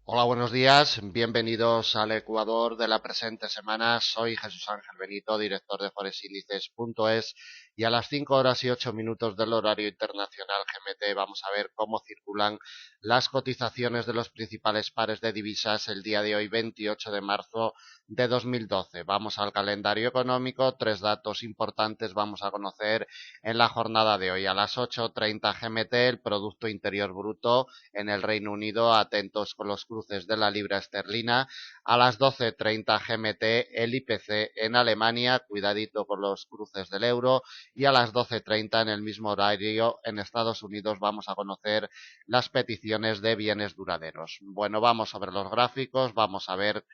Hola, buenos días. Bienvenidos al Ecuador de la presente semana. Soy Jesús Ángel Benito, director de Forexíndices.es, y a las 5 horas y 8 minutos del horario internacional GMT vamos a ver cómo circulan las cotizaciones de los principales pares de divisas el día de hoy, 28 de marzo de 2012. Vamos al calendario económico. Tres datos importantes vamos a conocer en la jornada de hoy. A las 8:30 GMT, el Producto Interior Bruto en el Reino Unido, atentos con los cruces de la libra esterlina. A las 12:30 GMT, el IPC en Alemania, cuidadito con los cruces del euro. Y a las 12:30 en el mismo horario en Estados Unidos vamos a conocer las peticiones de bienes duraderos. Bueno, vamos sobre los gráficos, vamos a ver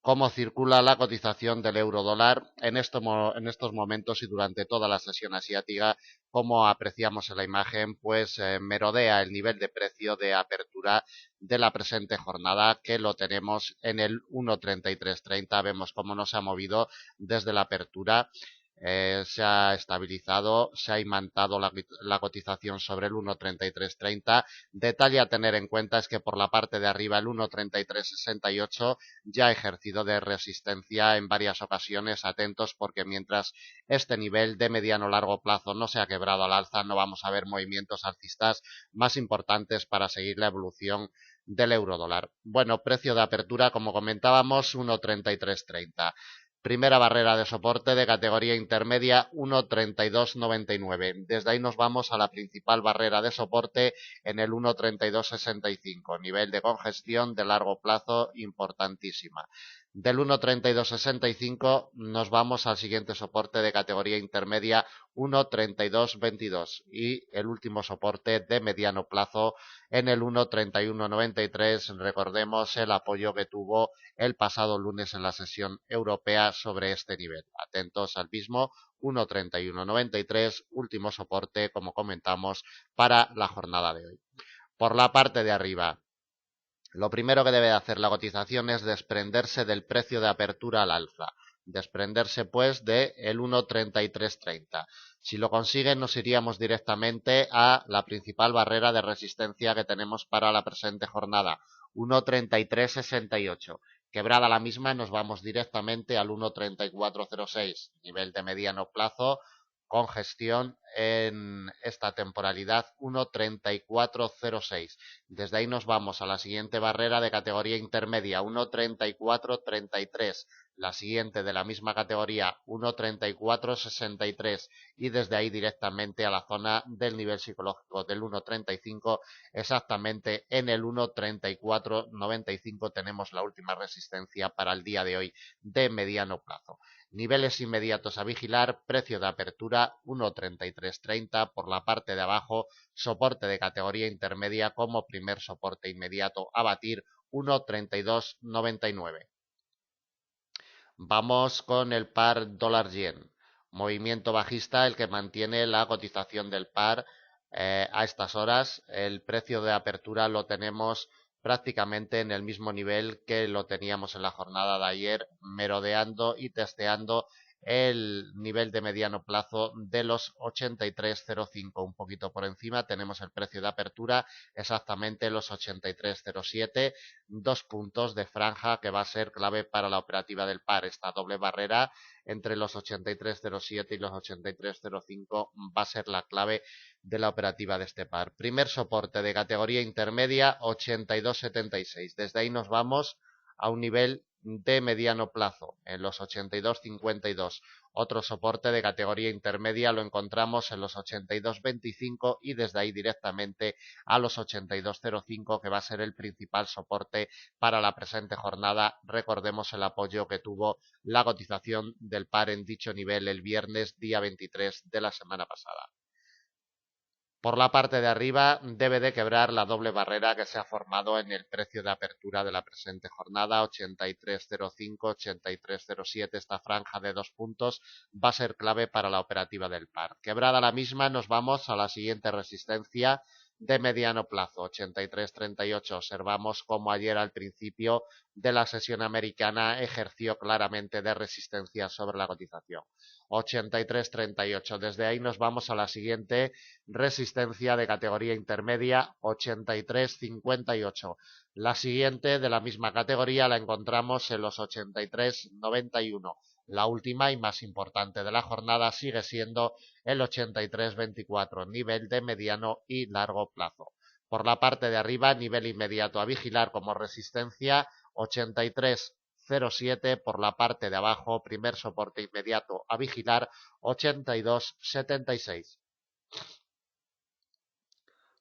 cómo circula la cotización del euro dólar en estos momentos y durante toda la sesión asiática. Como apreciamos en la imagen, pues merodea el nivel de precio de apertura de la presente jornada, que lo tenemos en el 1,3330. Vemos cómo no se ha movido desde la apertura. Se ha estabilizado, se ha imantado la cotización sobre el 1,3330. Detalle a tener en cuenta es que por la parte de arriba el 1,3368 ya ha ejercido de resistencia en varias ocasiones. Atentos, porque mientras este nivel de mediano largo plazo no se ha quebrado al alza, no vamos a ver movimientos alcistas más importantes para seguir la evolución del euro dólar. Bueno, precio de apertura, como comentábamos, 1,3330. Primera barrera de soporte de categoría intermedia, 1,3299. Desde ahí nos vamos a la principal barrera de soporte en el 1,3265. Nivel de congestión de largo plazo importantísima. Del 1,3265 nos vamos al siguiente soporte de categoría intermedia, 1,3222. Y el último soporte de mediano plazo en el 1,3193. Recordemos el apoyo que tuvo el pasado lunes en la sesión europea sobre este nivel. Atentos al mismo, 1,3193, último soporte, como comentamos, para la jornada de hoy. Por la parte de arriba, lo primero que debe hacer la cotización es desprenderse del precio de apertura al alza. Desprenderse pues de el 1,3330. Si lo consiguen, nos iríamos directamente a la principal barrera de resistencia que tenemos para la presente jornada, 1,3368. Quebrada la misma, nos vamos directamente al 1,3406, nivel de mediano plazo, con gestión en esta temporalidad, 1,3406. Desde ahí nos vamos a la siguiente barrera de categoría intermedia, 1,3433. La siguiente de la misma categoría, 1,3463. Y desde ahí directamente a la zona del nivel psicológico del 1,35. Exactamente en el 1,3495 tenemos la última resistencia para el día de hoy de mediano plazo. Niveles inmediatos a vigilar, precio de apertura 1,3330. Por la parte de abajo, soporte de categoría intermedia como primer soporte inmediato a batir, 1,3299. Vamos con el par dólar-yen. Movimiento bajista el que mantiene la cotización del par a estas horas. El precio de apertura lo tenemos prácticamente en el mismo nivel que lo teníamos en la jornada de ayer, merodeando y testeando el nivel de mediano plazo de los 83,05. Un poquito por encima tenemos el precio de apertura, exactamente los 83,07. Dos puntos de franja que va a ser clave para la operativa del par. Esta doble barrera entre los 83,07 y los 83,05 va a ser la clave de la operativa de este par. Primer soporte de categoría intermedia, 82,76. Desde ahí nos vamos a un nivel de mediano plazo en los 82,52. Otro soporte de categoría intermedia lo encontramos en los 82,25 y desde ahí directamente a los 82,05, que va a ser el principal soporte para la presente jornada. Recordemos el apoyo que tuvo la cotización del par en dicho nivel el viernes día 23 de la semana pasada. Por la parte de arriba debe de quebrar la doble barrera que se ha formado en el precio de apertura de la presente jornada, 83,05, 83,07. Esta franja de 2 puntos va a ser clave para la operativa del par. Quebrada la misma, nos vamos a la siguiente resistencia de mediano plazo, 83.38. Observamos como ayer al principio de la sesión americana ejerció claramente de resistencia sobre la cotización. 83.38. Desde ahí nos vamos a la siguiente resistencia de categoría intermedia, 83.58. La siguiente de la misma categoría la encontramos en los 83.91. La última y más importante de la jornada sigue siendo el 83.24, nivel de mediano y largo plazo. Por la parte de arriba, nivel inmediato a vigilar como resistencia, 83.07. Por la parte de abajo, primer soporte inmediato a vigilar, 82.76.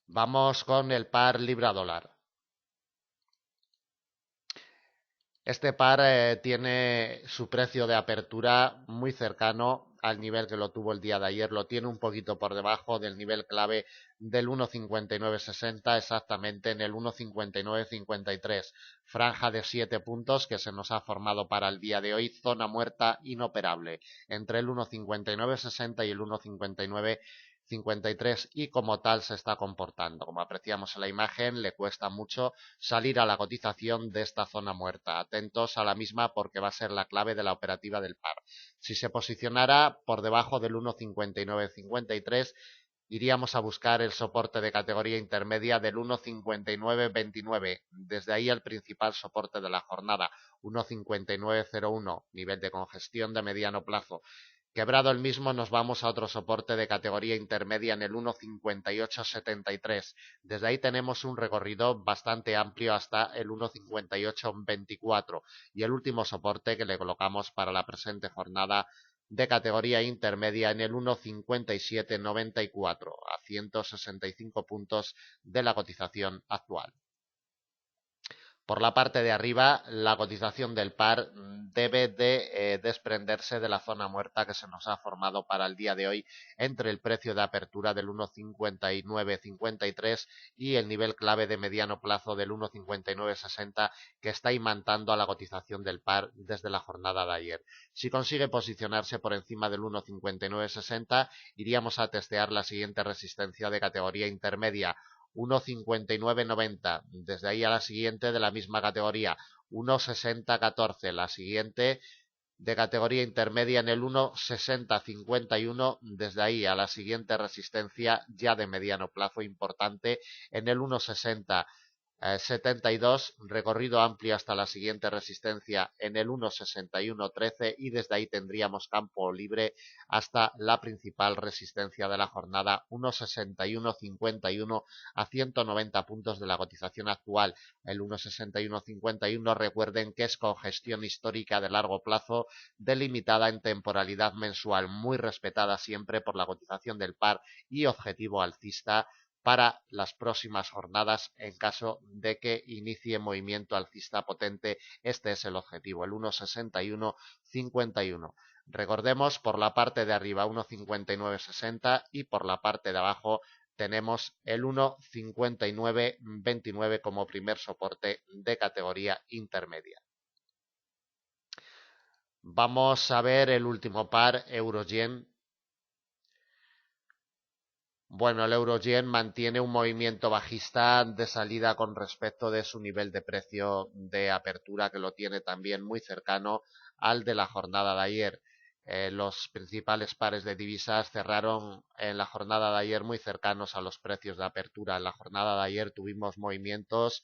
Vamos con el par libra-dólar. Este par tiene su precio de apertura muy cercano al nivel que lo tuvo el día de ayer. Lo tiene un poquito por debajo del nivel clave del 1.5960, exactamente en el 1.5953. Franja de 7 puntos que se nos ha formado para el día de hoy. Zona muerta inoperable entre el 1.5960 y el 1.5953 y como tal se está comportando. Como apreciamos en la imagen, le cuesta mucho salir a la cotización de esta zona muerta. Atentos a la misma porque va a ser la clave de la operativa del par. Si se posicionara por debajo del 1.5953, iríamos a buscar el soporte de categoría intermedia del 1.5929. Desde ahí el principal soporte de la jornada, 1.5901, nivel de congestión de mediano plazo. Quebrado el mismo, nos vamos a otro soporte de categoría intermedia en el 1.5873. Desde ahí tenemos un recorrido bastante amplio hasta el 1.5824 y el último soporte que le colocamos para la presente jornada de categoría intermedia en el 1.5794, a 165 puntos de la cotización actual. Por la parte de arriba, la cotización del par debe de desprenderse de la zona muerta que se nos ha formado para el día de hoy entre el precio de apertura del 1.5953 y el nivel clave de mediano plazo del 1.5960 que está imantando a la cotización del par desde la jornada de ayer. Si consigue posicionarse por encima del 1.5960, iríamos a testear la siguiente resistencia de categoría intermedia, 1.5990, desde ahí a la siguiente de la misma categoría, 1.6014, la siguiente de categoría intermedia en el 1.6051, desde ahí a la siguiente resistencia ya de mediano plazo importante en el 1.6072, recorrido amplio hasta la siguiente resistencia en el 1.6113 y desde ahí tendríamos campo libre hasta la principal resistencia de la jornada, 1.6151 a 190 puntos de la cotización actual. El 1.6151, recuerden que es congestión histórica de largo plazo delimitada en temporalidad mensual, muy respetada siempre por la cotización del par y objetivo alcista para las próximas jornadas en caso de que inicie movimiento alcista potente. Este es el objetivo, el 1.6151. Recordemos, por la parte de arriba 1.5960 y por la parte de abajo tenemos el 1.5929 como primer soporte de categoría intermedia. Vamos a ver el último par, euro-yen. Bueno, el euro-yen mantiene un movimiento bajista de salida con respecto de su nivel de precio de apertura, que lo tiene también muy cercano al de la jornada de ayer. Los principales pares de divisas cerraron en la jornada de ayer muy cercanos a los precios de apertura. En la jornada de ayer tuvimos movimientos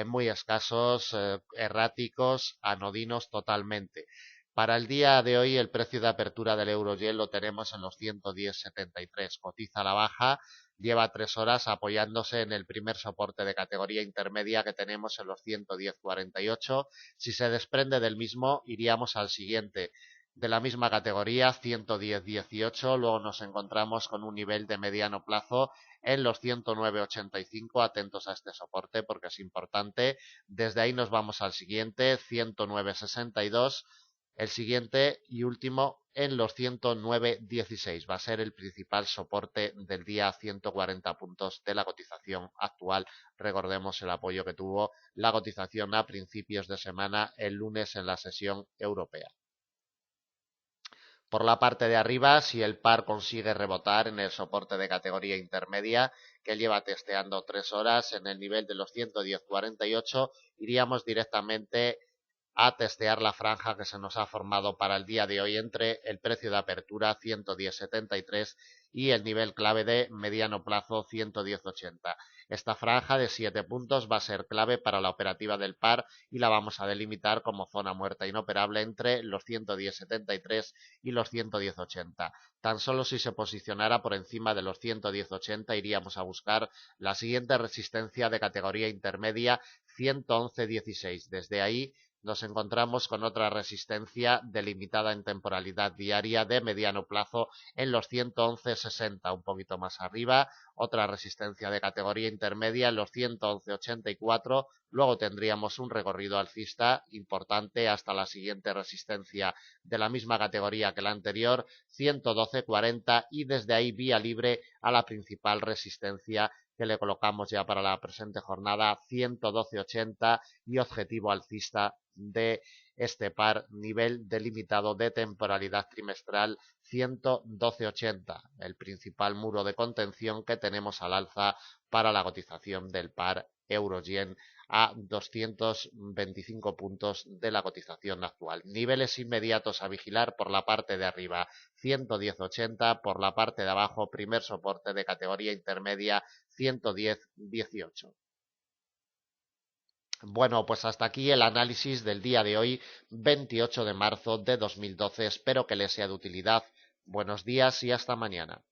muy escasos, erráticos, anodinos totalmente. Para el día de hoy el precio de apertura del euro-yen lo tenemos en los 110,73. Cotiza a la baja, lleva 3 horas apoyándose en el primer soporte de categoría intermedia que tenemos en los 110,48. Si se desprende del mismo, iríamos al siguiente de la misma categoría, 110,18. Luego nos encontramos con un nivel de mediano plazo en los 109,85. Atentos a este soporte porque es importante. Desde ahí nos vamos al siguiente, 109,62. El siguiente y último en los 109,16. Va a ser el principal soporte del día a 140 puntos de la cotización actual. Recordemos el apoyo que tuvo la cotización a principios de semana el lunes en la sesión europea. Por la parte de arriba, si el par consigue rebotar en el soporte de categoría intermedia, que lleva testeando 3 horas en el nivel de los 110,48, iríamos directamente a testear la franja que se nos ha formado para el día de hoy entre el precio de apertura 110,73 y el nivel clave de mediano plazo 110,80. Esta franja de 7 puntos va a ser clave para la operativa del par y la vamos a delimitar como zona muerta inoperable entre los 110,73 y los 110,80. Tan solo si se posicionara por encima de los 110,80 iríamos a buscar la siguiente resistencia de categoría intermedia 111,16. Desde ahí nos encontramos con otra resistencia delimitada en temporalidad diaria de mediano plazo en los 111,60, un poquito más arriba, otra resistencia de categoría intermedia en los 111,84, luego tendríamos un recorrido alcista importante hasta la siguiente resistencia de la misma categoría que la anterior, 112,40, y desde ahí vía libre a la principal resistencia que le colocamos ya para la presente jornada, 112,80, y objetivo alcista de este par, nivel delimitado de temporalidad trimestral 112,80, el principal muro de contención que tenemos al alza para la cotización del par euro-yen a 225 puntos de la cotización actual. Niveles inmediatos a vigilar: por la parte de arriba 110,80, por la parte de abajo primer soporte de categoría intermedia 110,18. Bueno, pues hasta aquí el análisis del día de hoy, 28 de marzo de 2012. Espero que les sea de utilidad. Buenos días y hasta mañana.